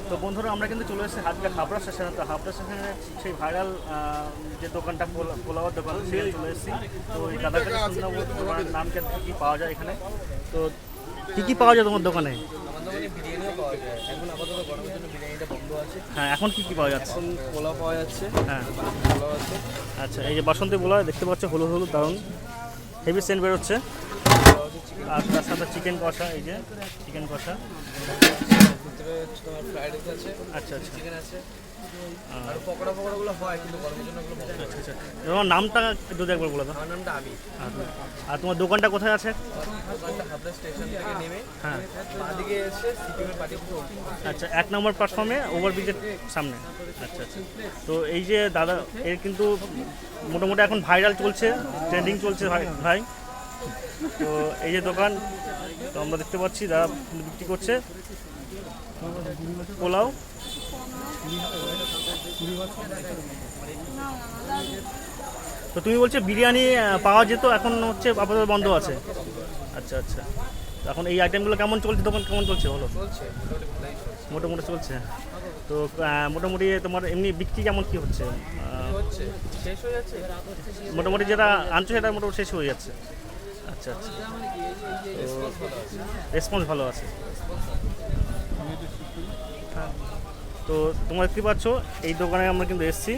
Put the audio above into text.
তো বন্ধুরা আমরা কিন্তু চলে এসেছি হাবড়া স্টেশনে। তো হাবড়া স্টেশনে সেই ভাইরাল যে দোকানটা পোলাওয়ার দোকান সেখানে চলে এসেছি। তো এই দাদার কাছে শুনলাম তোমার নাম কী পাওয়া যায় এখানে। তো কী পাওয়া যায় তোমার দোকানে? বিরিয়ানিও পাওয়া যায় এখন, আপাতত গরমের জন্য বিরিয়ানিটা বন্ধ আছে। হ্যাঁ, এখন কী পাওয়া যাচ্ছে? এখন পোলাও পাওয়া যাচ্ছে। হ্যাঁ, পোলাও আছে। আচ্ছা, এই যে বাসন্তী পোলাও দেখতে পাচ্ছ, হলুদ হলুদ দারুণ হেভি সেন্ট বেরোচ্ছে। আর তার সাথে চিকেন কষা, এই যে চিকেন কষা, ভিতরে তোমার ফ্রাইড রাইস আছে। আচ্ছা আচ্ছা, চিকেন আছে। আর পকোড়াগুলো হয় কিন্তু গরমের জন্য ওগুলো বন্ধ আছে। আচ্ছা। তোমার নামটা যদি একবার বলে দাও। আমার নামটা আবি। আর তোমার দোকানটা কোথায় আছে? দোকানটা হাবড়া স্টেশন থেকে নেমে হ্যাঁ, বাঁদিকে এসে সিপিএমের পার্টি অফিস। আচ্ছা, 1 নম্বর প্ল্যাটফর্মে ওভারব্রিজের সামনে। আচ্ছা আচ্ছা। তো এই যে দাদা, এর কিন্তু মোটামুটি এখন ভাইরাল চলছে, ট্রেন্ডিং চলছে ভাই। তো এই যে দোকান, তো আমরা দেখতে পাচ্ছি দাদা বিক্রি করছে পোলাও। তো তুমি বলছো বিরিয়ানি পাওয়া যেত, এখন হচ্ছে আপাতত বন্ধ আছে। আচ্ছা আচ্ছা। তো এখন এই আইটেমগুলো কেমন চলছে, দোকান কেমন চলছে বলো? চলছে মোটামুটি চলছে। তো মোটামুটি তোমার এমনি বিক্রি কেমন কী হচ্ছে? হচ্ছে শেষ হয়ে যাচ্ছে। মোটামুটি যেটা আনছো সেটা মোটামুটি শেষ হয়ে যাচ্ছে। আচ্ছা আচ্ছা, রেসপন্স ভালো আছে। তো তোমরা দেখতে পাচ্ছ এই দোকানে আমরা কিন্তু এসেছি।